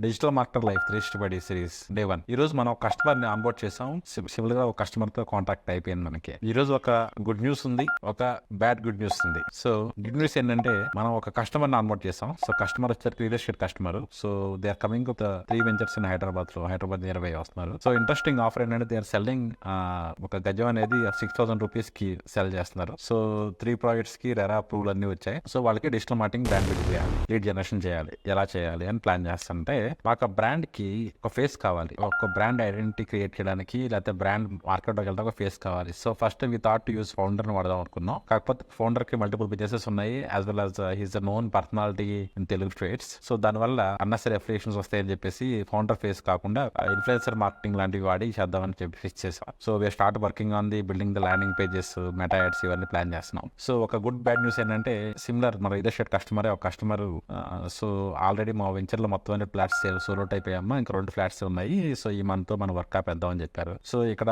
Digital marketer life 360 series day 1. ఈ రోజు మనం కస్టమర్ ని ఆన్బోర్డ్ చేసాం. సిమిలర్ గా ఒక కస్టమర్ తో కాంటాక్ట్ అయిపోయింది మనకి. ఈ రోజు ఒక గుడ్ న్యూస్ ఉంది, ఒక బ్యాడ్ గుడ్ న్యూస్ ఉంది. సో గుడ్ న్యూస్ ఏంటంటే మనం ఒక కస్టమర్ ని ఆన్బోర్డ్ చేసాం. సో కస్టమర్ వచ్చారు real estate customer. So they are coming with 3 ventures in Hyderabad nearby వస్తున్నారు. సో ఇంట్రెస్టింగ్ ఆఫర్ ఏంటంటే దే ఆర్ సెల్లింగ్ ఒక గజం అనేది 6,000 రూపీస్ కి సెల్ చేస్తున్నారు. సో 3 ప్రాజెక్ట్స్ కి రెరా అప్రూవల్ అన్ని వచ్చాయి. సో వాళ్ళకి డిజిటల్ మార్కెటింగ్ బ్రాండ్ బిల్డ్ చేయాలి, లీడ్ జనరేషన్ చేయాలి, ఎలా చేయాలి అని ప్లాన్ చేస్తుంటే మాకు బ్రాండ్ కి ఒక ఫేస్ కావాలి. ఒక బ్రాండ్ ఐడెంటిటీ క్రియేట్ చేయడానికి లేకపోతే బ్రాండ్ మార్కెట్ లోకి వెళ్తే ఒక ఫేస్ కావాలి. So first we thought to use founder ని వాడదాం అనుకున్నాం. కాకపోతే ఫౌండర్ కి మల్టిపుల్ బిజినెసెస్ ఉన్నాయి, as well as he's a known personality in Telugu states. So దానివల్ల అన్నెసరీ అఫిలియేషన్స్ వస్తాయని చెప్పేసి ఫౌండర్ ఫేస్ కాకుండా ఇన్ఫ్లుయెన్సర్ మార్కెటింగ్ లాంటివి వాడి చేద్దామని చెప్పి ఫిక్స్ చేసాం. So we start working on the building the landing pages, Meta ads ఇవన్నీ ప్లాన్ చేస్తున్నాం. సో ఒక గుడ్ బ్యాడ్ న్యూస్ ఏంటంటే సిమిలర్ మన రియల్ ఎస్టేట్ కస్టమర్ ఒక కస్టమర్. సో ఆల్రెడీ మా వెంచర్ లో మొత్తం అన్ని ఫ్లాట్స్ సోల్ అవుట్ అయిపోయామా, ఇంకా 2 ఫ్లాట్స్ ఉన్నాయి. సో ఈ మంత్ మనం వర్క్ ఆపేద్దాం అని చెప్పారు. సో ఇక్కడ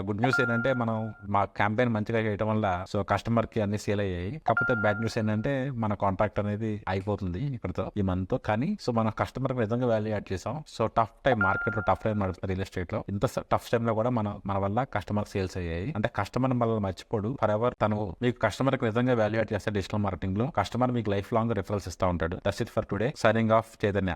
గుడ్ న్యూస్ ఏంటంటే మనం మా క్యాంపెయిన్ మంచిగా చేయడం వల్ల సో కస్టమర్ కి అన్ని సేల్ అయ్యాయి. కాకపోతే బ్యాడ్ న్యూస్ ఏంటంటే మన కాంట్రాక్ట్ అనేది అయిపోతుంది ఇక్కడతో ఈ మంత్ తో. కానీ సో మన కస్టమర్ కి నిజంగా వాల్యూ యాడ్ చేసాం. సో టఫ్ టైం మార్కెట్ లో టఫ్ టైం నడుస్తుంది రియల్ ఎస్టేట్ లో. ఇంత టఫ్ టైం లో కూడా మన వల్ల కస్టమర్ సేల్స్ అయ్యాయి. అంటే కస్టమర్ మళ్ళీ మర్చిపోడు, ఫర్ ఎవర్ తను మీకు కస్టమర్ కి నిజంగా వాల్యూ యాడ్ చేస్తే డిజిటల్ మార్కెటింగ్ లో కస్టమర్ మీకు లైఫ్ లాంగ్ రిఫరల్స్ ఇస్తా ఉంటాడు. That's it for today. Signing off Chaitanya.